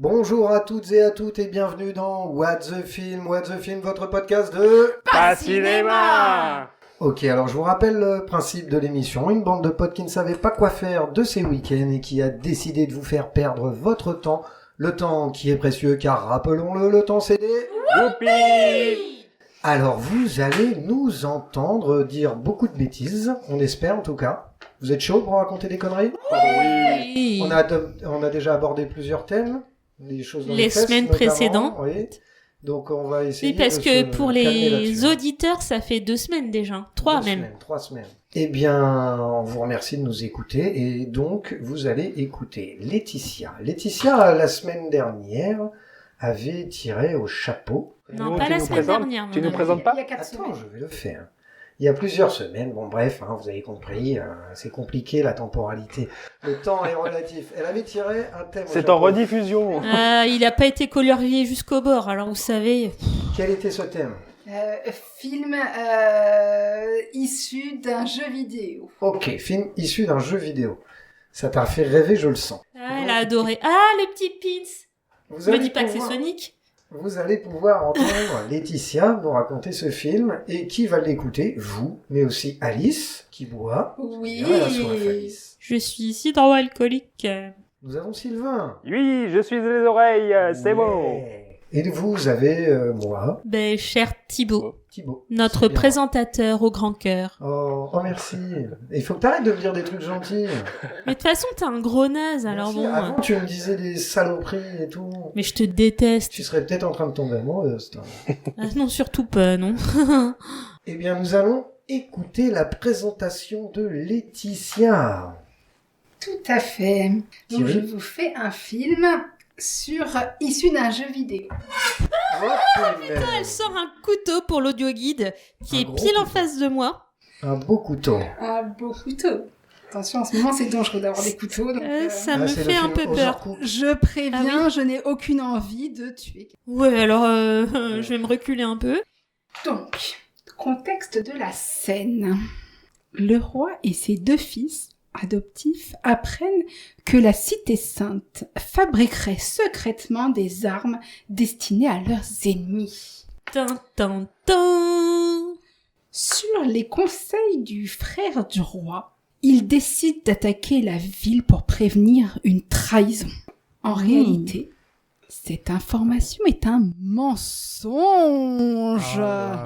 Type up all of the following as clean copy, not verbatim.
Bonjour à toutes et à toutes et bienvenue dans What the Film, votre podcast de... Pas cinéma. Ok, alors je vous rappelle le principe de l'émission. Une bande de potes qui ne savaient pas quoi faire de ces week-ends et qui a décidé de vous faire perdre votre temps. Le temps qui est précieux car, rappelons-le, le temps c'est des... Youpi. Alors vous allez nous entendre dire beaucoup de bêtises, on espère en tout cas. Vous êtes chaud pour raconter des conneries ? Oh oui. On a déjà abordé plusieurs thèmes. Les choses dans les fesses, semaines notamment, précédentes. Oui. Donc on va essayer Oui, parce de que se pour calmer les là-dessus. auditeurs, ça fait 2 semaines déjà. 3 même. 3 semaines. Eh bien, on vous remercie de nous écouter et donc vous allez écouter Laetitia. Laetitia, la semaine dernière, avait tiré au chapeau. Non, Nous, pas tu la nous semaine présentes dernière. Tu mon nous ami. présentes pas Il y a 4 Attends, semaines. je vais le faire. Il y a plusieurs semaines, bon bref, vous avez compris, c'est compliqué la temporalité. Le temps est relatif. Elle avait tiré un thème au C'est chapeau. en rediffusion. Il a pas été colorié jusqu'au bord, alors vous savez. Quel était ce thème ? Film issu d'un jeu vidéo. Ok, film issu d'un jeu vidéo. Ça t'a fait rêver, je le sens. Ah, elle a adoré. Ah, le petit Pins. Vous Me allez dis pas que c'est pouvoir- Sonic. Vous allez pouvoir entendre Laetitia nous raconter ce film. Et qui va l'écouter ? Vous, mais aussi Alice, qui boit. Oui. Bien, elle a soif, Alice. Je suis hydroalcoolique. Nous avons Sylvain. Oui, je suis les oreilles, c'est bon. Ouais. Et vous avez moi, Ben, cher Thibaut, Thibaut. notre C'est bien. présentateur au grand cœur. Oh, merci. Il faut que t'arrêtes de me dire des trucs gentils. Mais de toute façon, t'es un gros naze, alors Merci. bon. Avant, tu me disais des saloperies et tout. Mais je te déteste. Tu serais peut-être en train de tomber amoureuse, toi. Ah, non, surtout pas, non. Eh bien, nous allons écouter la présentation de Laetitia. Tout à fait. Donc Thierry je vous fais un film issu d'un jeu vidéo. Elle sort un couteau pour l'audio guide qui Un est gros pile en couteau. face de moi. Un beau couteau. Un beau couteau. Attention, en ce moment c'est dangereux d'avoir des couteaux. Donc, Ça Ah, me c'est le fait un film peu peur. Overcooked. je préviens, Ah je n'ai aucune envie de tuer. Ouais, alors je vais me reculer un peu. Donc, contexte de la scène. Le roi et ses 2 fils adoptifs apprennent que la Cité Sainte fabriquerait secrètement des armes destinées à leurs ennemis. Tin, tin, tin. Sur les conseils du frère du roi, ils décident d'attaquer la ville pour prévenir une trahison. En réalité, cette information est un mensonge.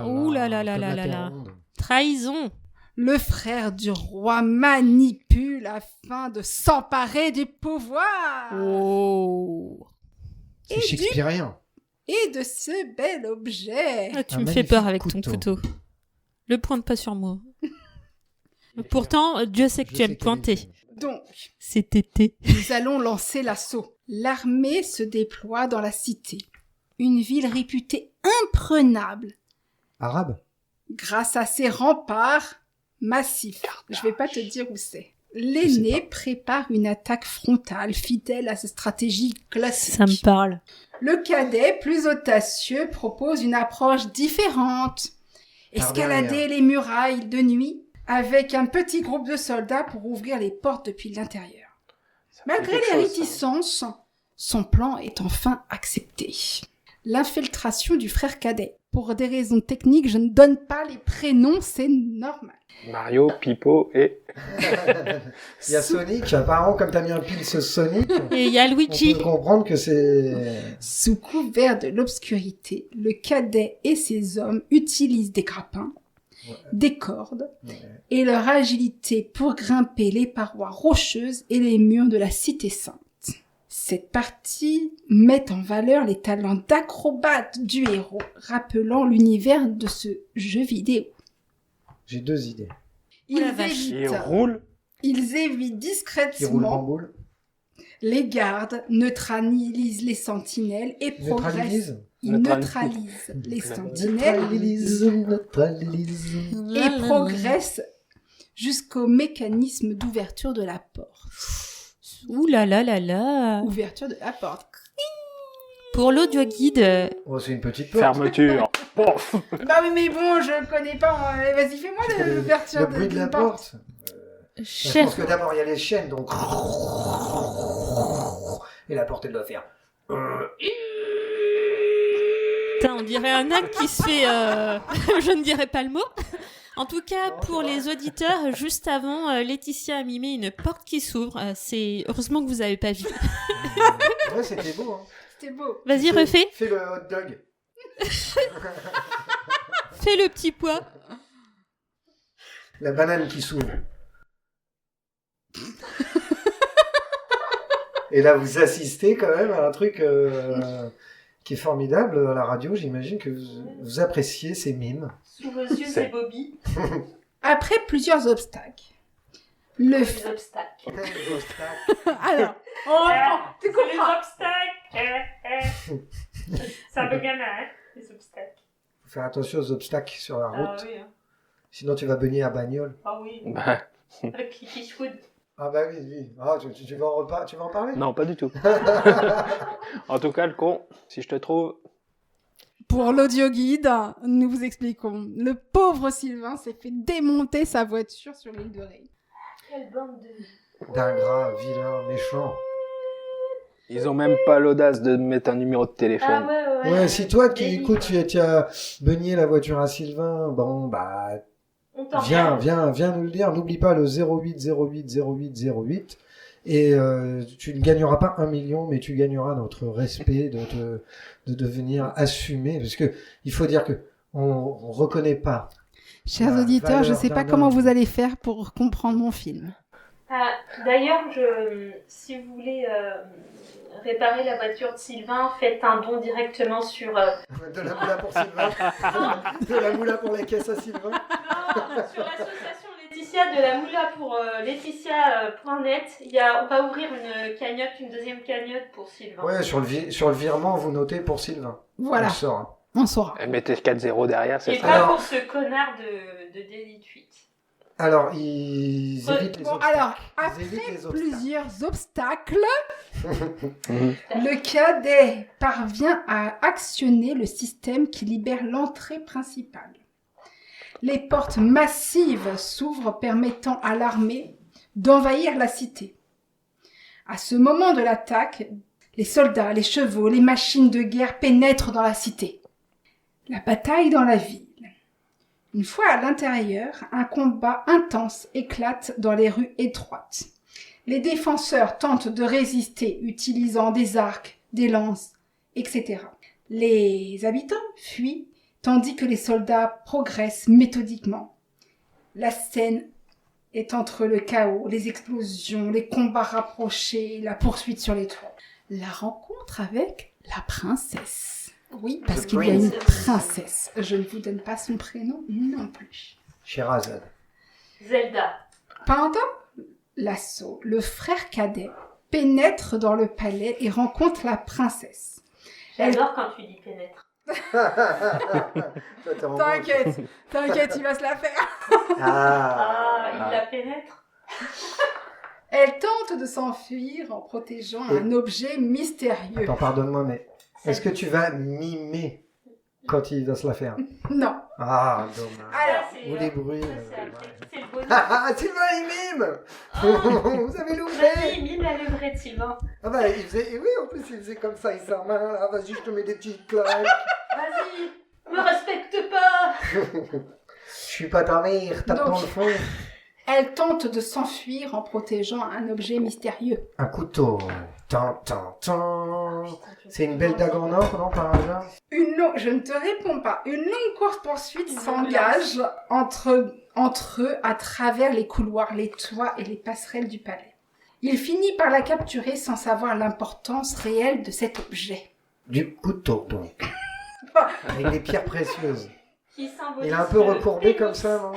Ouh là là là là là là. Trahison. Le frère du roi manipule afin de s'emparer du pouvoir Oh. C'est shakespearien. et de ce bel objet. Ah, tu Un me fais magnifique peur avec couteau. ton couteau. Le pointe pas sur moi. Pourtant, Dieu sait que Je tu aimes sais qu'elle pointer. est- Donc, C'est été. nous allons lancer l'assaut. L'armée se déploie dans la cité, une ville réputée imprenable Arabe. grâce à ses remparts massifs. Je vais pas te dire où c'est. L'aîné prépare une attaque frontale fidèle à sa stratégie classique. Ça me parle. Le cadet, plus audacieux, propose une approche différente. Par Escalader derrière. les murailles de nuit avec un petit groupe de soldats pour ouvrir les portes depuis l'intérieur. Malgré les réticences, son plan est enfin accepté. L'infiltration du frère cadet. Pour des raisons techniques, je ne donne pas les prénoms, c'est normal. Mario, Pipo et... Il y a Sonic, apparemment, comme t'as mis un pin ce Sonic, Et il y a on Luigi. peut comprendre que c'est... Sous couvert de l'obscurité, le cadet et ses hommes utilisent des grappins, Ouais. des cordes Ouais. et leur agilité pour grimper les parois rocheuses et les murs de la Cité Sainte. Cette partie met en valeur les talents d'acrobate du héros, rappelant l'univers de ce jeu vidéo. J'ai 2 idées. Ils la vache. évitent, Il roule. ils évitent Qui roule en discrètement boule. les gardes, neutralisent les sentinelles et progressent. Neutralise. Ils neutralisent les sentinelles Neutralise. et progressent jusqu'au mécanisme d'ouverture de la porte. Ouh là là là là. Ouverture de la porte. Pour l'audio guide, Oh, c'est une petite porte. Fermeture. Pof. Bah oui, mais bon, je connais pas. Vas-y, fais-moi l'ouverture Le bruit de la porte. Je cher pense que d'abord il y a les chaînes, donc... Et la porte elle doit faire... Putain, on dirait un âne qui se fait... Je ne dirais pas le mot. En tout cas, pour les auditeurs, juste avant, Laetitia a mimé une porte qui s'ouvre. C'est heureusement que vous n'avez pas vu. Ouais, c'était beau. Hein. C'était beau. Vas-y, refais. Fais le hot dog. Fais le petit pois. La banane qui s'ouvre. Et là, vous assistez quand même à un truc qui est formidable à la radio. J'imagine que vous appréciez ces mimes. Sous vos yeux, c'est Bobby. Après plusieurs obstacles, le Les obstacles. alors, tu C'est les comprends. obstacles. C'est un peu gamin, hein, les obstacles. Faut faire attention aux obstacles sur la Ah route. oui, hein. Sinon, tu vas baigner à bagnole. Ah oui. Bah, Avec Clicky Schwood. Ah bah oui, oui. Ah, tu vas en parler? non, pas du tout. En tout cas, le con, si je te trouve... Pour l'audioguide, nous vous expliquons. Le pauvre Sylvain s'est fait démonter sa voiture sur l'île de Ré. Quelle bande de... D'ingrat, vilain, méchant. Ils ont même pas l'audace de mettre un numéro de Ah téléphone. ouais. Ouais, si toi qui Délit, écoutes, quoi. tu as beugné la voiture à Sylvain, bon, bah, On t'en viens nous le dire. N'oublie pas le 08 08 08 08. Et tu ne gagneras pas 1 million, mais tu gagneras notre respect de devenir assumé. Parce que il faut dire que on reconnaît pas. Chers La auditeurs, je ne valeur sais pas d'un comment homme. vous allez faire pour comprendre mon film. Ah, d'ailleurs, si vous voulez réparer la voiture de Sylvain, faites un don directement sur... De la moula pour Sylvain. De la moula pour la caisse à Sylvain. Non, sur l'association Laetitia de la moula pour Laetitia.net, on va ouvrir une deuxième cagnotte pour Sylvain. Ouais, sur le virement, vous notez pour Sylvain. Voilà, On le sort, hein. on saura. Et mettez 4-0 derrière, c'est Et ça. pas Alors- pour ce connard de Daily Tweet. Alors, ils évitent les Bon, obstacles. alors, Ils après évitent les obstacles. plusieurs obstacles, Mhm. le cadet parvient à actionner le système qui libère l'entrée principale. Les portes massives s'ouvrent permettant à l'armée d'envahir la cité. À ce moment de l'attaque, les soldats, les chevaux, les machines de guerre pénètrent dans la cité. La bataille dans la ville. Une fois à l'intérieur, un combat intense éclate dans les rues étroites. Les défenseurs tentent de résister utilisant des arcs, des lances, etc. Les habitants fuient tandis que les soldats progressent méthodiquement. La scène est entre le chaos, les explosions, les combats rapprochés, la poursuite sur les toits. La rencontre avec la princesse. Oui, parce The qu'il y a une princess. princesse. Je ne vous donne pas son prénom non plus. Sherazade. Zelda. Pendant l'assaut, le frère cadet pénètre dans le palais et rencontre la princesse. J'adore quand tu dis pénètre. Toi, t'es en T'inquiète, t'inquiète, il va se la faire. Ah, il Ah. la pénètre. Elle tente de s'enfuir en protégeant un objet mystérieux. Attends, pardonne-moi, mais est-ce que tu vas mimer quand il va se la faire? Non. Ah, dommage. Alors, Ou les bruits. C'est le bonus. Ah, Sylvain, il mime. Oh, Vous avez loupé. vas-y, mime la levrette, Sylvain. Ah bah, il faisait... et oui, en plus, il faisait comme ça, il fait la main. Ah, vas-y, je te mets des petites claques. Vas-y, me respecte pas. Je suis pas ta mère, tape Donc- dans le fond. elle tente de s'enfuir en protégeant un objet mystérieux. Un couteau. Tan, tan, tan. C'est une belle dague en or, non, par hasard? Je ne te réponds pas. Une longue course-poursuite s'engage entre eux à travers les couloirs, les toits et les passerelles du palais. Il finit par la capturer sans savoir l'importance réelle de cet objet. Du couteau, donc. Avec des pierres précieuses. Qui symbolise Il est un peu le recourbé pénis. comme ça, non?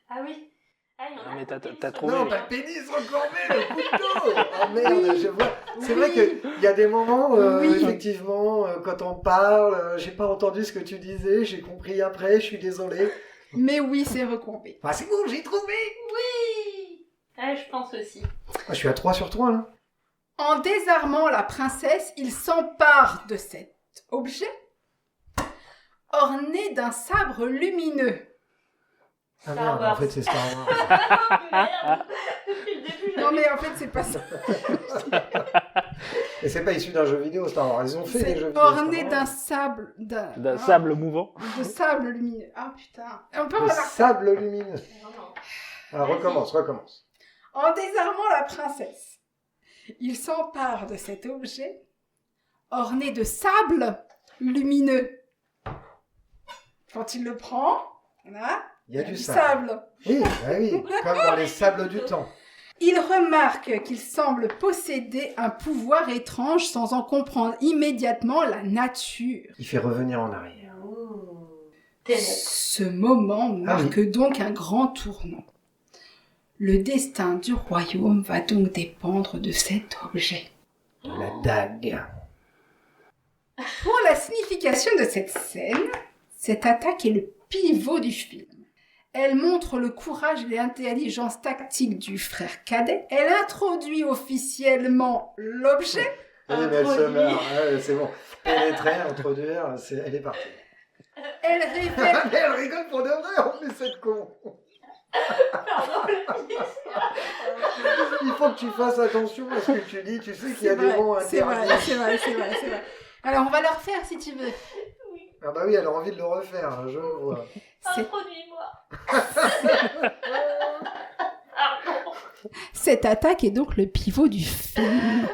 Ah oui. Ah, il y en a Non, mais qui ont t'as pénis trouvé. Non, recourbé, pas le hein. pénis recourbé, le couteau. Oh merde, je vois. C'est vrai qu'il y a des moments, Oui. effectivement, quand on parle, j'ai pas entendu ce que tu disais, j'ai compris après, je suis désolé. Mais oui, c'est recourbé. Ah, c'est bon, j'ai trouvé. Oui. Ah, je pense aussi. Ah, je suis à 3 sur 3, là. En désarmant la princesse, il s'empare de cet objet orné d'un sabre lumineux. Ah Star merde, en Wars. fait c'est Star Wars. Merde. Depuis le début, Non mais en fait c'est pas ça. Et c'est pas issu d'un jeu vidéo Star Wars, ils ont fait des C'est jeux vidéo. orné Star d'un Wars. sable... D'un sable mouvant. De sable lumineux. Ah putain. On peut Le remarquer. sable lumineux. Non, non. Alors recommence. En désarmant la princesse, il s'empare de cet objet orné de sable lumineux. Quand il le prend, voilà, Il y a du sable. Oui, bah oui, comme dans les sables du temps. Il remarque qu'il semble posséder un pouvoir étrange sans en comprendre immédiatement la nature. Il fait revenir en arrière. Ouh. Ténèbres. Ce moment marque donc un grand tournant. Le destin du royaume va donc dépendre de cet objet. La dague. Pour la signification de cette scène, cette attaque est le pivot du film. Elle montre le courage et l'intelligence tactique du frère cadet. Elle introduit officiellement l'objet. Oui, mais elle se meurt. Ouais, c'est bon. Pénétrer, introduire, elle est partie. Elle révèle... Mais elle rigole pour de vrai, en plus, cette con. Pardon. Il faut que tu fasses attention à ce que tu dis. Tu sais qu'il y a C'est des vrai, mots c'est vrai, interdits. c'est vrai, c'est vrai, c'est vrai. Alors on va le refaire si tu veux. Ah bah oui, elle a envie de le refaire, hein, je vois. C'est- Introduis-moi. Pardon. Cette attaque est donc le pivot du film.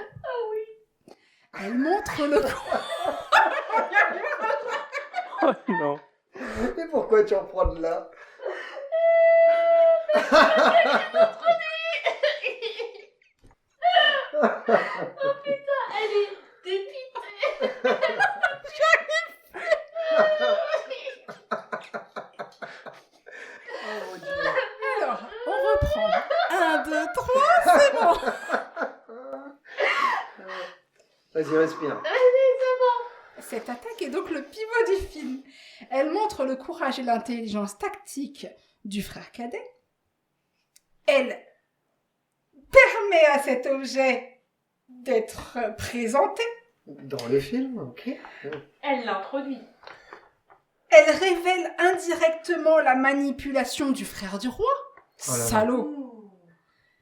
Elle montre le Oh non. Mais pourquoi tu en prends de là? Elle est dépitée. Oh mon Dieu. Alors, on reprend. 1, 2, 3, c'est bon. Vas-y, respire. Cette attaque est donc le pivot du film. Elle montre le courage et l'intelligence tactique du frère cadet. Elle permet à cet objet d'être présenté. Dans le film, ok. Elle l'introduit. Elle révèle indirectement la manipulation du frère du roi. Oh là là. Salaud. Ouh.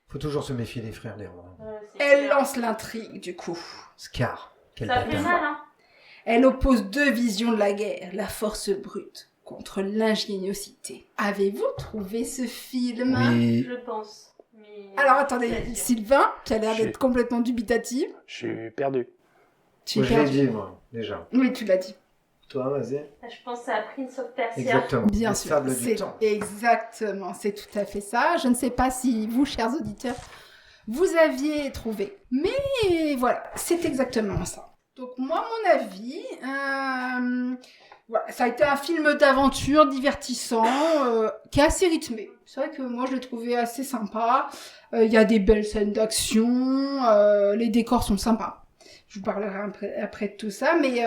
Faut toujours se méfier des frères des rois. C'est Elle clair. lance l'intrigue du coup. Scar. Quel Ça fait bâtard. mal, hein. Elle oppose deux visions de la guerre, la force brute contre l'ingéniosité. Avez-vous trouvé ce film? Oui. Je pense. Mais... Alors attendez, Sylvain, qui a l'air Je- d'être complètement dubitatif. Je suis perdu. Tu Moi, je l'ai perds. dit, moi, déjà. Oui, tu l'as dit. Toi, vas-y. Je pense à Prince of Persia. Exactement. Bien Les sûr. sables du C'est temps. exactement, c'est tout à fait ça. Je ne sais pas si vous, chers auditeurs, vous aviez trouvé. Mais voilà, c'est exactement ça. Donc moi, mon avis, voilà, ça a été un film d'aventure divertissant, qui est assez rythmé. C'est vrai que moi, je l'ai trouvé assez sympa. Il y a des belles scènes d'action, les décors sont sympas. Je vous parlerai après de tout ça, mais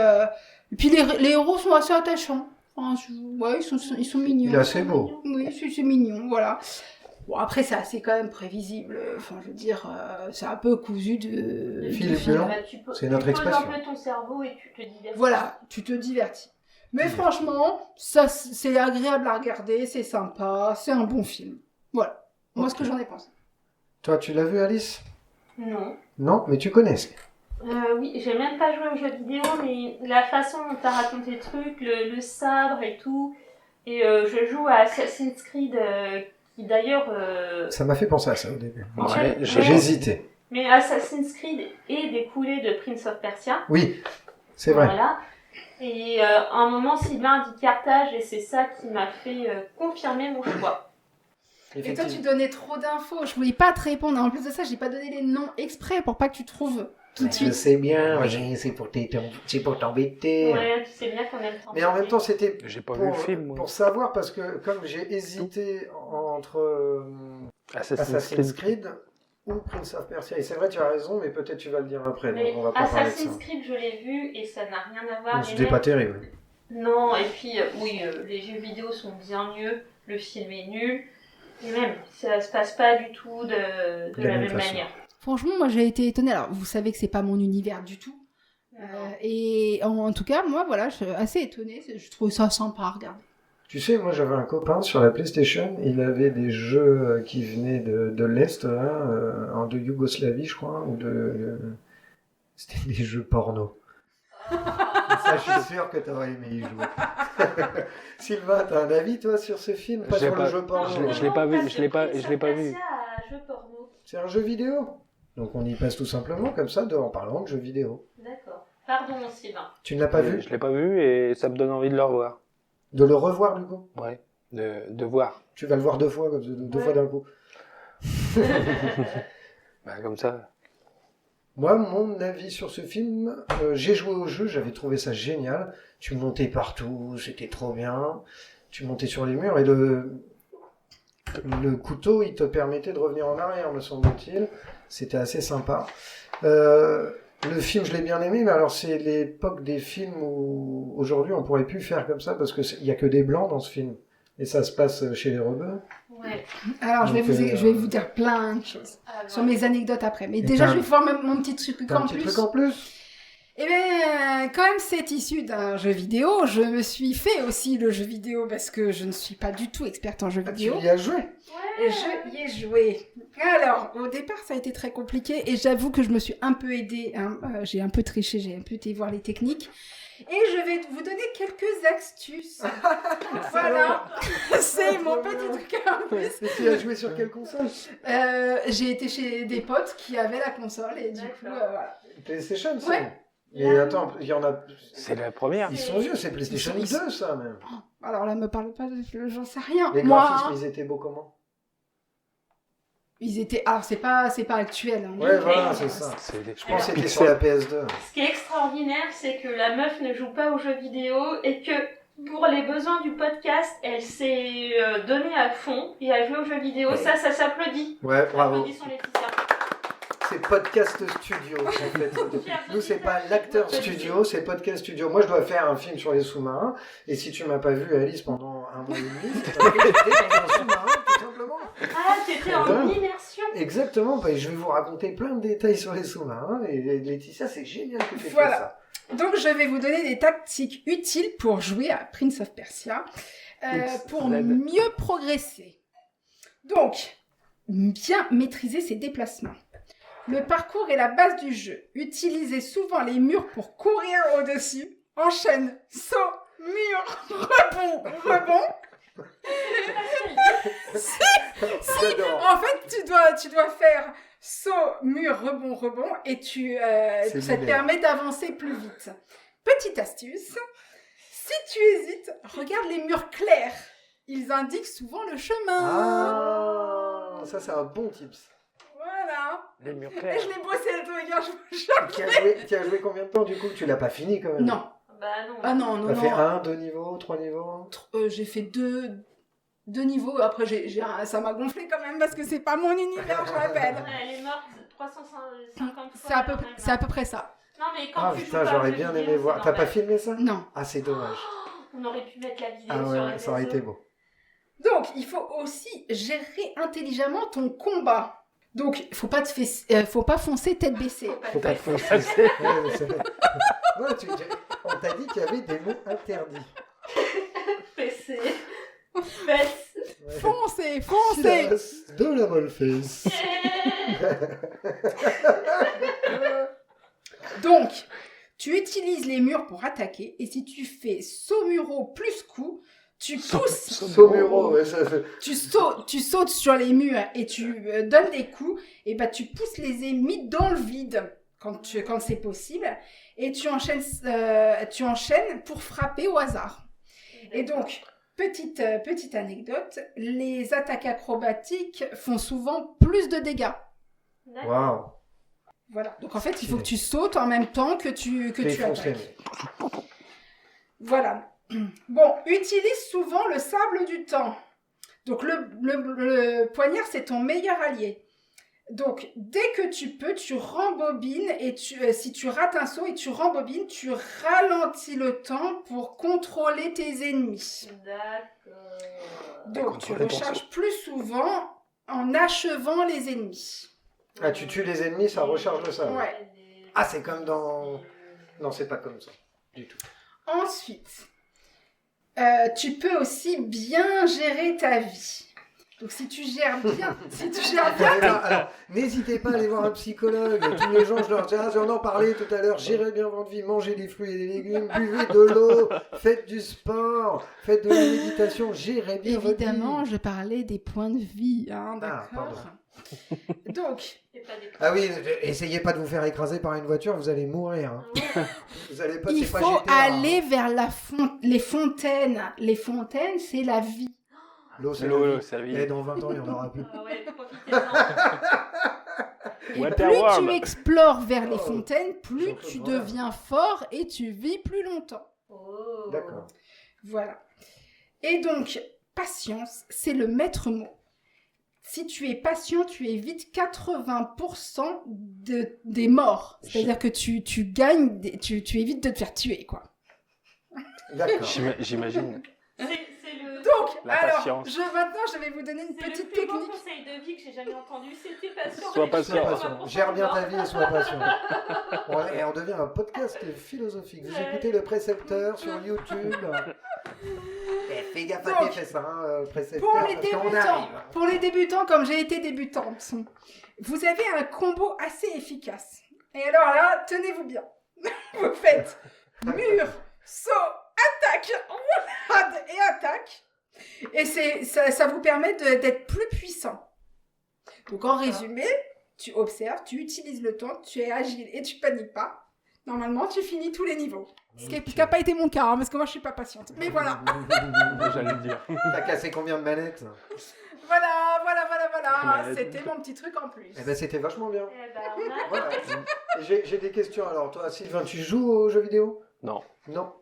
et puis les héros sont assez attachants. Enfin, ouais, ils sont mignons. Il est assez beau. Oui, c'est mignon, voilà. Bon, après, c'est assez quand même prévisible. Enfin, je veux dire, c'est un peu cousu de... Philippe film. Blanc. C'est notre Tu poses expression. un peu ton cerveau et tu te divertis. Voilà, tu te divertis. Mais franchement, ça, c'est agréable à regarder, c'est sympa, c'est un bon film. Voilà. Moi, ce que j'en ai pensé. Toi, tu l'as vu, Alice? Non. Non, mais tu connais. Oui, j'ai même pas joué aux jeux vidéo, mais la façon dont t'as raconté le truc, le sabre et tout. Et je joue à Assassin's Creed, qui d'ailleurs... Ça m'a fait penser à ça au début. Ouais, J'ai hésité. Mais Assassin's Creed est découlé de Prince of Persia. Oui, c'est vrai. Voilà. Et à un moment, Sylvain dit Carthage, et c'est ça qui m'a fait confirmer mon choix. Et toi, tu donnais trop d'infos. Je voulais pas te répondre. En plus de ça, j'ai pas donné les noms exprès pour pas que tu trouves tout de Je suite. sais bien, c'est pour t'embêter. Ouais, tu sais bien qu'on aime tant. Mais en même temps, c'était J'ai pas vu le film, moi. pour savoir, parce que comme j'ai hésité entre Assassin's Creed ou Prince of Persia, et c'est vrai, tu as raison, mais peut-être tu vas le dire après, donc Mais on va pas parler de ça. Assassin's Creed, je l'ai vu et ça n'a rien à voir. Mais Et c'était même- pas terrible. Non, et puis, oui, les jeux vidéo sont bien mieux, le film est nul, et même, ça se passe pas du tout de la même façon. manière. Franchement, moi, j'ai été étonnée. Alors, vous savez que c'est pas mon univers du tout. Et en tout cas, moi, voilà, je suis assez étonnée. Je trouve ça sympa à regarder. Tu sais, moi j'avais un copain sur la PlayStation, il avait des jeux qui venaient de l'Est, hein, de Yougoslavie je crois, c'était des jeux porno. Et ça, je suis sûr que t'aurais aimé y jouer. Sylvain, t'as un avis toi sur ce film? Pas sur le jeu porno. Je l'ai pas vu, je l'ai pas vu. Jeu porno. C'est un jeu vidéo. Donc on y passe tout simplement comme ça en parlant de jeux vidéo. D'accord. Pardon, Sylvain. Tu ne l'as pas vu? Je l'ai pas vu et ça me donne envie de le revoir. De le revoir du coup? Ouais, de voir. Tu vas le voir deux fois, deux fois d'un coup. Bah, comme ça. Moi, mon avis sur ce film, j'ai joué au jeu, j'avais trouvé ça génial. Tu montais partout, c'était trop bien. Tu montais sur les murs et le couteau, il te permettait de revenir en arrière, me semble-t-il. C'était assez sympa. Le film, je l'ai bien aimé, mais alors c'est l'époque des films où aujourd'hui on pourrait plus faire comme ça parce qu'il y a que des blancs dans ce film. Et ça se passe chez les rebeux. Ouais. Alors, je vais vous dire plein de choses sur mes anecdotes après. Mais déjà, je vais faire mon petit truc en plus. Un petit truc en plus? Eh bien, quand même, c'est issu d'un jeu vidéo. Je me suis fait aussi le jeu vidéo parce que je ne suis pas du tout experte en jeu vidéo. Tu y as joué? Et je y ai joué. Alors, au départ, ça a été très compliqué et j'avoue que je me suis un peu aidée. Hein. J'ai un peu triché, j'ai un peu été voir les techniques. Et je vais vous donner quelques astuces. Voilà, c'est mon petit truc en plus. Et tu as joué sur quelle console? J'ai été chez des potes qui avaient la console et du coup, voilà. PlayStation, ça? Ouais. Mais attends, il y en a... C'est la première. Ils sont vieux, c'est PlayStation 2, ça, même. Alors là, me parle pas, j'en sais rien. Les Moi, graphismes, ils étaient beaux comment? ils étaient... Alors, c'est pas actuel. Hein. Ouais, voilà, c'est ça. Je pense que c'était sur la PS2. Ce qui est extraordinaire, c'est que la meuf ne joue pas aux jeux vidéo et que pour les besoins du podcast, elle s'est donnée à fond et a joué aux jeux vidéo. Ouais. Ça s'applaudit. Ouais, bravo. Applaudissons Laetitia. C'est Podcast Studio, en fait. Nous, c'est pas l'acteur studio, c'est Podcast Studio. Moi, je dois faire un film sur les sous-marins. Et si tu m'as pas vu, Alice, pendant un mois et demi, c'est parce que j'étais dans un sous-marin, tout simplement. Ah, t'étais en immersion. Exactement. Bah, je vais vous raconter plein de détails sur les sous-marins. Et Laetitia, c'est génial que tu aies fait Voilà. ça. Donc, je vais vous donner des tactiques utiles pour jouer à Prince of Persia, pour mieux progresser. Donc, bien maîtriser ses déplacements. Le parcours est la base du jeu. Utilisez souvent les murs pour courir au-dessus. Enchaîne, saut, mur, rebond. En fait, tu dois faire saut, mur, rebond et ça te permet d'avancer plus vite. Petite astuce, si tu hésites, regarde les murs clairs. Ils indiquent souvent le chemin. Ah, ça, c'est un bon tips. Voilà. Les murs Et clairs. je l'ai bossé le truc, hein, je Tu as joué combien de temps, du coup? Tu l'as pas fini, quand même? Non. Bah non. Ah non. T'as fait 1, 2 niveaux, 3 niveaux? J'ai fait deux niveaux. Après, ça m'a gonflé quand même parce que c'est pas mon univers, je répète. Elle est morte 350 fois. C'est à peu près ça. Non, mais quand Ah tu putain, joues pas aux j'aurais jeux bien vidéo, aimé voir. c'est T'as pas normal. filmé ça? Non. Ah, c'est dommage. On aurait pu mettre la vidéo Ah sur ouais, les ça aurait réseaux. été beau. Donc, il faut aussi gérer intelligemment ton combat. Donc, faut pas foncer tête baissée. Faut pas te foncer. Ouais, mais c'est vrai. Ouais, on t'a dit qu'il y avait des mots interdits. PC. Fesse. Ouais. Foncez. Silas de la Molfesse. Donc, tu utilises les murs pour attaquer et si tu fais saut muro plus coup, tu pousses, Saumuro, ouais, tu sautes sur les murs et tu donnes des coups et bah tu pousses les ennemis dans le vide quand c'est possible et tu enchaînes pour frapper au hasard. Et donc, petite anecdote, les attaques acrobatiques font souvent plus de dégâts. Waouh. Voilà. Donc en fait, il faut que tu sautes en même temps que tu attaques. Voilà. Bon, utilise souvent le sable du temps. Donc le poignard, c'est ton meilleur allié. Donc dès que tu peux, tu rembobines et si tu rates un saut et tu rembobines, tu ralentis le temps pour contrôler tes ennemis. D'accord. Donc tu recharges plus souvent en achevant les ennemis. Ah, tu tues les ennemis, ça recharge le sable. Ouais. Ah, c'est comme dans... Non, c'est pas comme ça, du tout. Ensuite, tu peux aussi bien gérer ta vie. Donc si tu gères bien, Alors, n'hésitez pas à aller voir un psychologue. Tous les gens, je leur dis, j'en en parlais tout à l'heure, gérez bien votre vie, mangez des fruits et des légumes, buvez de l'eau, faites du sport, faites de la méditation, gérez bien évidemment, votre vie. je parlais des points de vie, hein, d'accord. pardon. Donc, C'est pas des Ah oui, essayez pas de vous faire écraser par une voiture, vous allez mourir. Hein. Vous allez pas, il c'est pas faut GTA, aller vers les fontaines. Les fontaines, c'est la vie. L'eau, c'est L'eau, la vie. c'est la vie. Et dans 20 ans, il n'y en aura plus. Ah ouais, profitez-en. Et Waterworld. plus tu explores vers les Oh. fontaines, plus Jean-Claude tu Van Damme. deviens fort et tu vis plus longtemps. Oh. D'accord. Voilà. Et donc, patience, c'est le maître mot. Si tu es patient, tu évites 80% des morts. C'est-à-dire que tu gagnes, tu évites de te faire tuer, quoi. D'accord. J'imagine. C'est le... Donc, La alors, patience. maintenant, je vais vous donner une C'est le petite plus beau technique. conseil de vie que j'ai jamais entendu. C'était patient. Sois mais patient. je Sois sais pas patient. pourquoi Gère bien on ta meurt. vie et sois patient. Et on devient un podcast philosophique. Vous écoutez le précepteur sur YouTube. Fais gaffe à tes Donc, fesses, hein, précepteur, Pour les parce qu'on débutants, arrive. comme j'ai été débutante, vous avez un combo assez efficace. Et alors là, tenez-vous bien. Vous faites mur, saut, attaque, roulade et attaque. Et ça vous permet d'être plus puissant. Donc en résumé, tu observes, tu utilises le temps, tu es agile et tu paniques pas. Normalement, tu finis tous les niveaux. Ce qui n'a pas été mon cas, hein, parce que moi je suis pas patiente. Mais voilà. J'allais le dire. T'as cassé combien de manettes? Voilà. Malade. C'était mon petit truc en plus. Eh ben, c'était vachement bien. Eh ben, on a... Voilà. J'ai des questions. Alors, toi, Sylvain, tu joues aux jeux vidéo? Non. Non.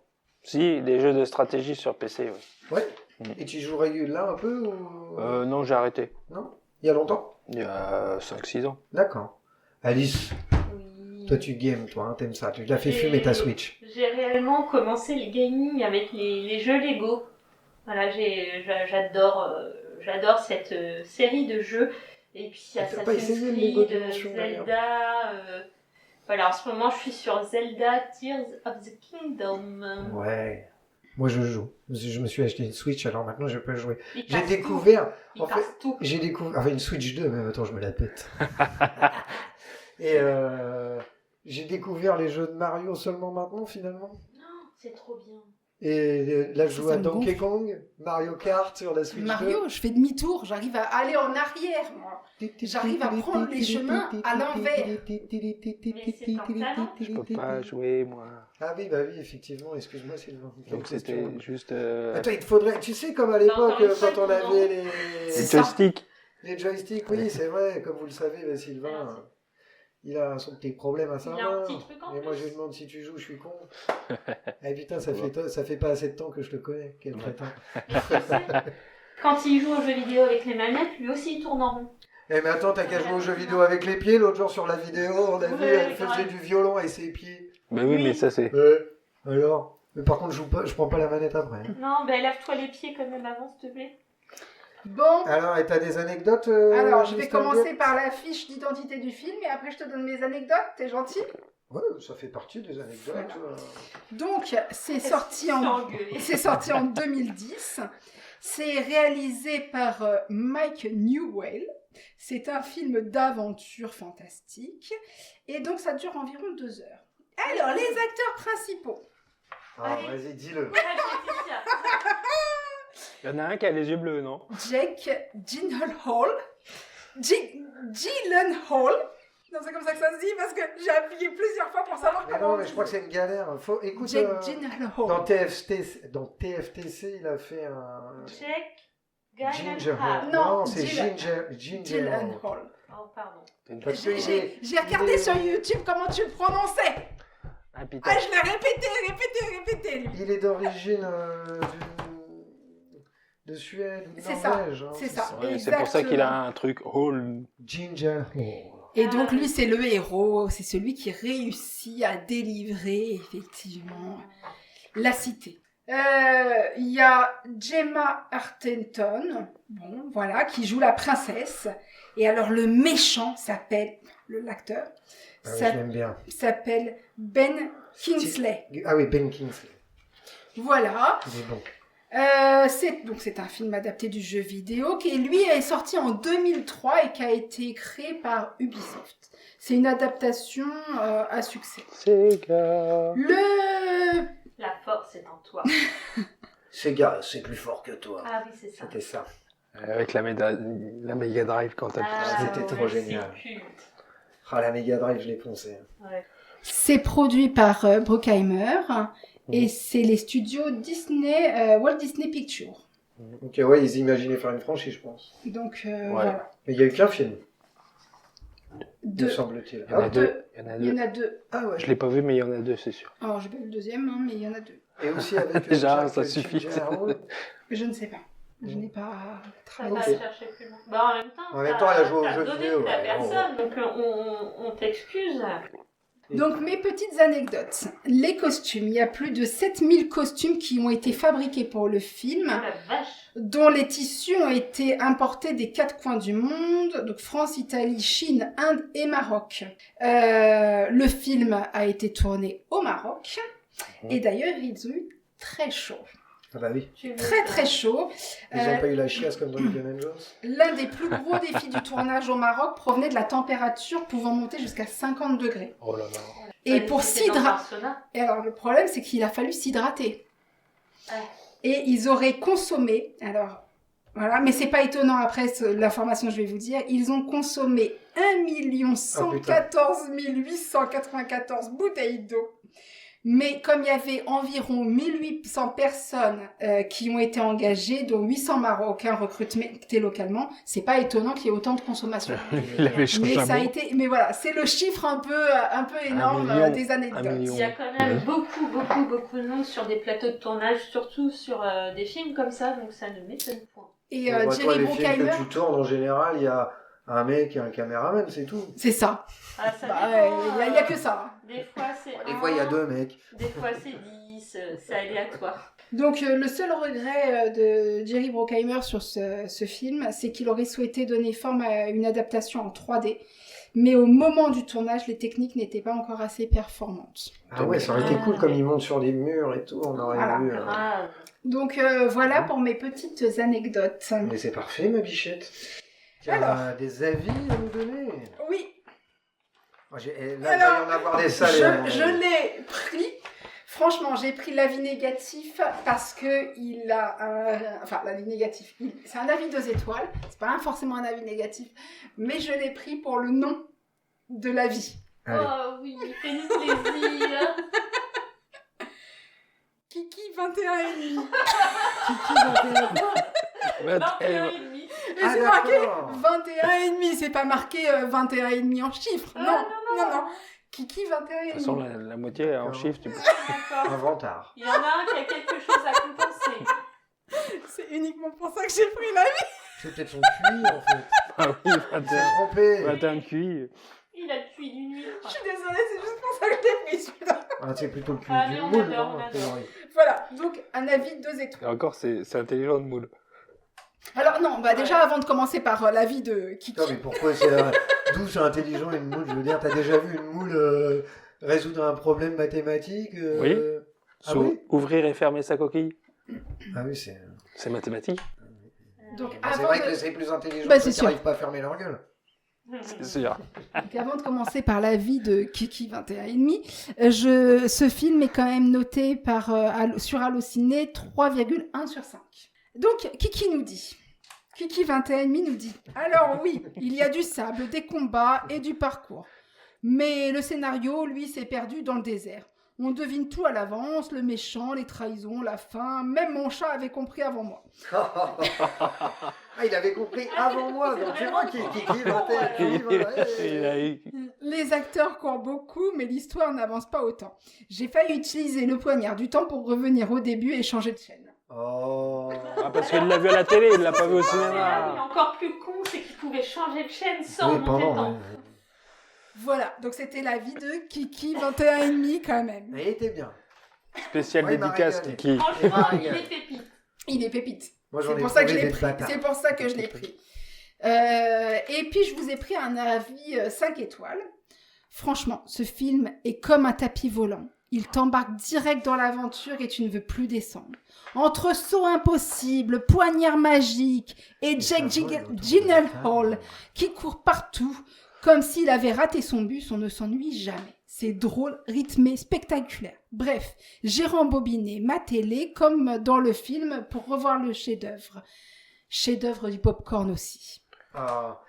Si, des jeux de stratégie sur PC, oui. Ouais. Mm. Et tu joues là un peu ou... Non, j'ai arrêté. Non. Il y a longtemps? Il y a 5-6 ans. D'accord. Alice, Oui. toi, tu games, toi, hein, t'aimes ça. Tu l'as fait fumer ta Switch. J'ai réellement commencé le gaming avec les jeux Lego. Voilà, j'adore cette série de jeux. Et puis T'as pas essayé le Lego Creed, Dimension, d'ailleurs Zelda. Voilà, en ce moment je suis sur Zelda Tears of the Kingdom. Ouais. Moi, je joue. Je me suis acheté une Switch, alors maintenant, je peux jouer. Il J'ai passe découvert... tout. Il en passe fait, tout. J'ai découvert... Enfin, une Switch 2, mais attends, je me la pète. Et j'ai découvert les jeux de Mario seulement maintenant, finalement. Non, c'est trop bien. Et là, je joue Ça à me Donkey gonfle. Kong, Mario Kart sur la Switch Mario, je fais demi-tour, j'arrive à aller en arrière, moi. 2. J'arrive à prendre les chemins à l'envers. Je peux pas jouer, moi. Ah oui, bah oui, effectivement, excuse-moi, Sylvain. Donc c'était juste... Attends, il te faudrait... Tu sais, comme à l'époque, encore une fois, quand on non. avait les C'est ça. joysticks. les joysticks, oui, c'est vrai, comme vous le savez, bah, Sylvain... Merci. Il a son petit problème à sa Il a un main. petit truc en Et moi, plus. je lui demande si tu joues, je suis con. Eh putain, ça fait pas assez de temps que je te connais. Quel crétin. Et tu sais, quand il joue aux jeux vidéo avec les manettes, lui aussi il tourne en rond. Eh mais attends, t'as qu'à jouer aux jeux vidéo avec les pieds. L'autre jour sur la vidéo, on a vu, Ouais, elle faisait grave. du violon avec ses pieds. Mais oui, Oui. mais ça c'est... Alors mais par contre, je prends pas la manette après. Non, ben lave-toi les pieds quand même avant, s'il te plaît. Bon, Alors, et t'as des anecdotes alors je vais Mr. commencer Gates par la fiche d'identité du film et après je te donne mes anecdotes, t'es gentil? Ouais, ça fait partie des anecdotes. Voilà. Donc, c'est sorti en 2010. C'est réalisé par Mike Newell. C'est un film d'aventure fantastique. Et donc, ça dure environ 2 heures. Alors, les acteurs principaux. Ah, Allez. vas-y, dis-le. Il y en a un qui a les yeux bleus, non? Jake Gyllenhaal. Gyllenhaal. Non, c'est comme ça que ça se dit parce que j'ai appuyé plusieurs fois pour savoir Mais comment non, on mais dit. je crois que c'est une galère. Écoute, Jake Gyllenhaal. dans TFTC, il a fait un... Jack Ginger Gyllenhaal. Hall. Non, Non, c'est Gyllenhaal. Ginger Hall. Gyllenhaal. Oh, pardon. T'as une Parce que J'ai regardé sur YouTube comment tu le prononçais. Un putain. Ah, je l'ai répété, lui. Il est d'origine de Suède ou de C'est ça, Norvège. Hein, c'est ça. Ouais, c'est pour ça qu'il a Exactement. un truc hall. Ginger Hall. Et donc lui, c'est le héros, c'est celui qui réussit à délivrer effectivement la cité. Il y a Gemma Arterton, bon, voilà, qui joue la princesse. Et alors le méchant s'appelle, l'acteur, Ah oui, je l'aime bien. s'appelle Ben Kingsley. Ah oui, Ben Kingsley. Voilà. Il est bon. C'est un film adapté du jeu vidéo qui, lui, est sorti en 2003 et qui a été créé par Ubisoft. C'est une adaptation à succès. Sega. La force est en toi. Sega, c'est plus fort que toi. Ah oui, c'est ça. C'était ça. Avec la Mega Drive quand elle C'était trop génial. C'est culte. Ah, la Mega Drive, je l'ai poncé. Ouais. C'est produit par Bruckheimer et c'est les studios Disney, Walt Disney Pictures. Ok, ouais, ils imaginaient faire une franchise, je pense. Donc, voilà. Mais il n'y a eu qu'un film, me Deux. semble-t-il. Il y en a Ah, deux. Il y en a deux. Ah ouais. Je l'ai pas vu, mais il y en a deux, c'est sûr. Alors, j'ai pas vu le deuxième, hein, mais il y en a deux. Et aussi avec Déjà, Jack ça suffit. Gyllenhaal. Je ne sais pas. Je n'ai pas Ça va travaillé. chercher plus loin. Bah, En même temps, elle a joué au t'as jeu donné vidéo, ta ouais, personne, donc on t'excuse. Donc, mes petites anecdotes. Les costumes. Il y a plus de 7000 costumes qui ont été fabriqués pour le film, Oh la vache. dont les tissus ont été importés des 4 coins du monde, donc France, Italie, Chine, Inde et Maroc. Le film a été tourné au Maroc, et d'ailleurs, ils ont eu très chaud. Ah bah oui. Très très chaud. Ils n'ont pas eu la chiasse comme dans Indiana Jones. L'un des plus gros défis du tournage au Maroc provenait de la température pouvant monter jusqu'à 50 degrés. Oh là là. Et pour s'hydrater... s'hydrater. Et alors le problème, c'est qu'il a fallu s'hydrater. Ouais. Et ils auraient consommé, alors voilà, mais c'est pas étonnant après l'information que je vais vous dire, ils ont consommé 1 114 894 bouteilles d'eau. Mais comme il y avait environ 1800 personnes qui ont été engagées, dont 800 Marocains recrutés localement, c'est pas étonnant qu'il y ait autant de consommation. Il avait changé Mais un ça a mot. été, mais voilà, c'est le chiffre un peu énorme million. des anecdotes. 1 million. Il y a quand même beaucoup de monde sur des plateaux de tournage, surtout sur des films comme ça, donc ça ne m'étonne point. Et Bon, bah, toi, Jerry les films Bruckheimer, que tu tournes, en général, il y a un mec et un caméraman, c'est tout. c'est ça. Ah, ça Bah, dépend, il y a que ça. Des fois c'est Des fois, il y a 2 mecs. Des fois c'est 10, c'est aléatoire. Donc le seul regret de Jerry Bruckheimer sur ce film, c'est qu'il aurait souhaité donner forme à une adaptation en 3D. Mais au moment du tournage, les techniques n'étaient pas encore assez performantes. Ah ouais, ça aurait été cool comme ils montent sur les murs et tout, on aurait Voilà. vu. Grave. Donc voilà pour mes petites anecdotes. Mais c'est parfait, ma bichette. Tu Alors. as des avis à nous donner? Oui, Moi, là, il va y en avoir des salés. à mon je avis. l'ai pris. Franchement, j'ai pris l'avis négatif parce que il a un... Enfin, l'avis négatif, c'est un avis 2 étoiles. C'est pas forcément un avis négatif. Mais je l'ai pris pour le nom de l'avis. Allez. Oh oui, fais-nous plaisir. Kiki 21,5. Kiki 21. Et Et c'est marqué 21,5. C'est pas marqué 21,5 en chiffres. Ah, non. Kiki De toute façon, 21,5. la moitié en chiffres, tu peux. D'accord. Inventard. Il y en a un qui a quelque chose à compenser. C'est uniquement pour ça que j'ai pris l'avis. C'est peut-être son QI, en fait. Ah oui, Il s'est trompé. 21 QI. Il a le puits d'une huître. Je suis désolée, c'est juste pour ça que je l'ai pris celui-là. Ah, c'est plutôt le QI Allez, du on moule, adore, non, on a adore. priori. Voilà, donc un avis 2 Et étoiles. encore, c'est intelligent de moule. Alors non, bah déjà avant de commencer par l'avis de Kiki. Non, mais pourquoi c'est d'où c'est intelligent une moule? Je veux dire, t'as déjà vu une moule résoudre un problème mathématique Oui. Ah oui? Ouvrir et fermer sa coquille, Ah oui, c'est... c'est mathématique, Donc Ah, c'est avant, vrai de... que c'est plus intelligent Bah, que c'est ceux qui sûr. n'arrivent pas à fermer leur gueule. c'est sûr. Donc, avant de commencer par l'avis de Kiki 21,5, ce film est quand même noté par, sur Allociné 3,1 sur 5. Donc Kiki nous dit... Kiki 21,5 nous dit « Alors oui, il y a du sable, des combats et du parcours. Mais le scénario, lui, s'est perdu dans le désert. On devine tout à l'avance, le méchant, les trahisons, la fin. Même mon chat avait compris avant moi. Ah, il avait compris avant moi, donc tu vois qui Il a eu- Les acteurs courent beaucoup, mais l'histoire n'avance pas autant. J'ai failli utiliser le poignard du temps pour revenir au début et changer de chaîne. Oh. Ah, parce qu'il l'a vu à la télé, il l'a pas vu au Et cinéma. encore plus con, c'est qu'il pouvait changer de chaîne sans Oui, monter le pendant. temps. Ouais. Voilà, donc c'était l'avis de Kiki 21,5 quand même. Mais il était bien. Spécial Ouais, il m'a dédicace, régalé. Kiki. Franchement, il Regarde. est pépite. Il est pépite. Moi, j'en C'est ai pour ça que je trouvé l'ai des pris. bâtards. C'est pour ça que je l'ai pris. Et puis je vous ai pris un avis 5 étoiles. Franchement, ce film est comme un tapis volant. Il t'embarque direct dans l'aventure et tu ne veux plus descendre. Entre sauts impossibles, poignards magiques et Jake Gyllenhaal qui court partout comme s'il avait raté son bus, on ne s'ennuie jamais. C'est drôle, rythmé, spectaculaire. Bref, j'ai rembobiné ma télé comme dans le film pour revoir le chef-d'œuvre. Chef-d'œuvre du popcorn aussi. Ah,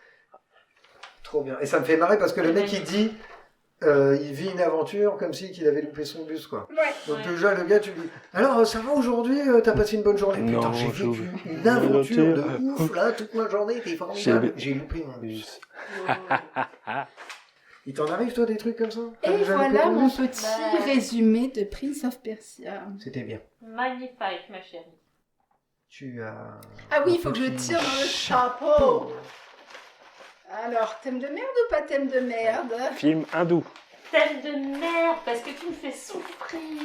trop bien. Et ça me fait marrer parce que le mec il dit, il vit une aventure comme si qu'il avait loupé son bus quoi. Ouais. Donc déjà le gars tu lui dis, alors ça va aujourd'hui, t'as passé une bonne journée? Non, Putain, j'ai je- vécu une aventure de ouf là, toute ma journée était formidable. J'ai loupé mon bus. Il t'en arrive toi des trucs comme ça? T'as Et déjà loupé voilà ton mon bus? petit Bah. résumé de Prince of Persia. C'était bien. Magnifique, ma chérie. Tu as... Ah oui, un il faut que je petit tire dans le chapeau. Alors, thème de merde ou pas thème de merde? Film hindou. Thème de merde, parce que tu me fais souffrir.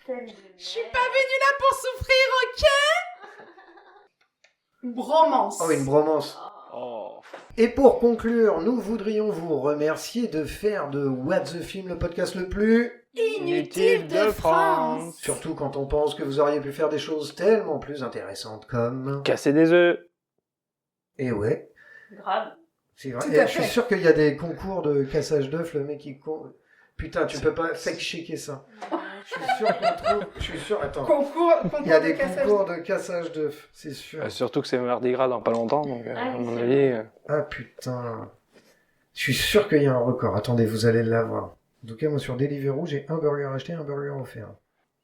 Thème de merde. Je suis pas venue là pour souffrir, ok? Bromance. Oh, une bromance. Oh. Et pour conclure, nous voudrions vous remercier de faire de What the Film le podcast le plus... Inutile de France. Surtout quand on pense que vous auriez pu faire des choses tellement plus intéressantes comme... Casser des œufs. Et ouais, Grave. c'est vrai. Tout Et à je suis fait. sûr qu'il y a des concours de cassage d'œufs, le mec il... Putain, tu peux pas fake-checker ça. Je suis sûr qu'on trouve... Je suis sûr... Attends. Concours Il y a de des cassage. concours de cassage d'œufs, c'est sûr. Surtout que c'est Mardi Gras dans pas longtemps, donc Ah, à oui, mon c'est avis... vrai. Ah putain. Je suis sûr qu'il y a un record. Attendez, vous allez l'avoir. En tout cas, moi sur Deliveroo, j'ai un burger acheté, un burger offert.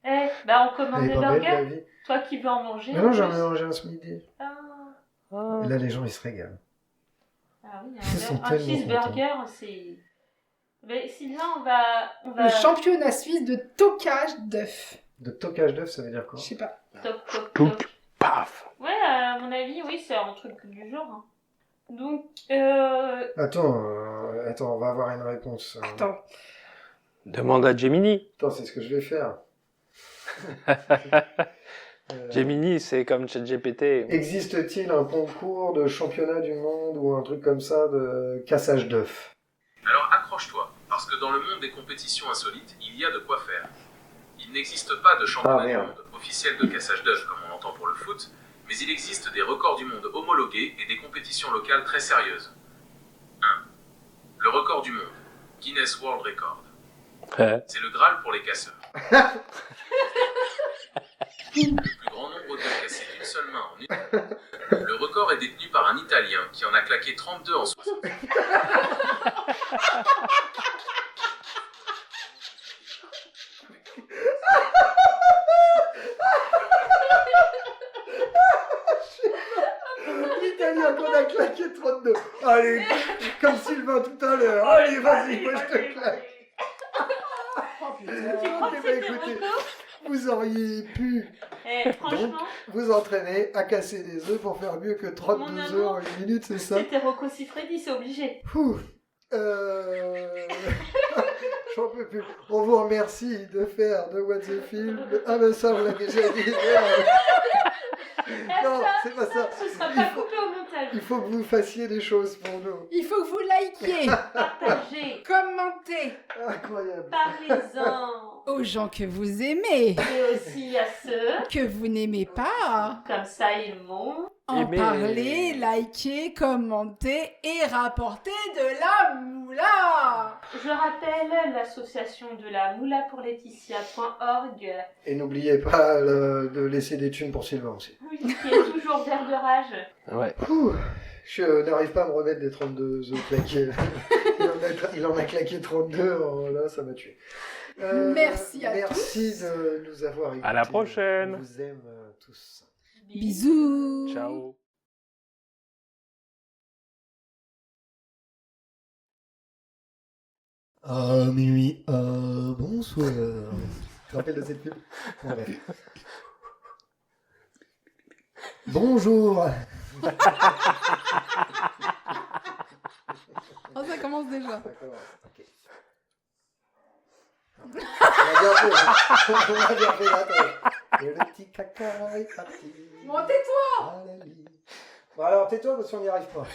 Eh, bah on commande Elle des est pas belle la burgers. vie. Toi qui veux en manger. Mais non, en j'en plus. ai mangé un ce midi. Ah, Ah. Là, les gens, ils se régalent. ah oui, Ils sont un tellement cheeseburger, c'est... Mais Sylvain, on va... Le championnat suisse de toquage d'œufs. De toquage d'œufs, ça veut dire quoi? Je sais pas. Toc, toc, Pouc. toc. Paf. Ouais, à mon avis, oui, c'est un truc du genre. Hein. Donc, Attends, on va avoir une réponse. Attends. Demande à Gemini. Attends, c'est ce que je vais faire. Gemini, c'est comme ChatGPT. Existe-t-il un concours de championnat du monde ou un truc comme ça de cassage d'œufs? Alors accroche-toi, parce que dans le monde des compétitions insolites, il y a de quoi faire. Il n'existe pas de championnat du merde. monde officiel de cassage d'œufs comme on entend pour le foot, mais il existe des records du monde homologués et des compétitions locales très sérieuses. 1. Le record du monde, Guinness World Record. Ouais. C'est le Graal pour les casseurs. Le plus grand nombre d'œufs cassés d'une seule main en une. Le record est détenu par un Italien qui en a claqué 32 en 60. L'Italien qu'on a claqué 32. Allez, comme Sylvain tout à l'heure. Allez, vas-y, moi je te claque. tu crois que Ok, bah, c'était écoutez, record vous auriez pu Eh, franchement, vous entraîner à casser des œufs pour faire mieux que 32 Mon œufs amour, en une minute, c'est ça? c'était Rocco Siffredi, c'est obligé. Ouh. J'en peux plus. On vous remercie de faire de What the Film. Ah ben ça, on l'a déjà dit. Non, c'est pas ça. Ce sera Il pas faut- coupé au montage. Il faut que vous fassiez des choses pour nous. Il faut que vous likiez, Partagez, commentez Incroyable. parlez-en. aux gens que vous aimez, Et aussi à ceux, que vous n'aimez pas. comme ça ils m'ont. En Aimez. parler, liker, commenter et rapporter de la moula. Je rappelle l'association de la moula pour Laetitia.org, Et n'oubliez pas de laisser des thunes pour Sylvain aussi. oui, qui est toujours vert de rage. Ouais. Ouh, je n'arrive pas à me remettre des 32 œufs claqués. Il en a claqué 32, oh là ça m'a tué. Merci à Merci de nous avoir écoutés. À la prochaine. On vous aime tous. Bisous. Ciao. Ah, minuit, bonsoir. Tu te rappelles de cette pub? Bon, bref. Bonjour. Oh, ça commence déjà. D'accord, ok. On a bien fait, là, attends. Et le petit caca est parti. Bon, tais-toi. À la lit. Bon alors, tais-toi parce qu'on n'y arrive pas.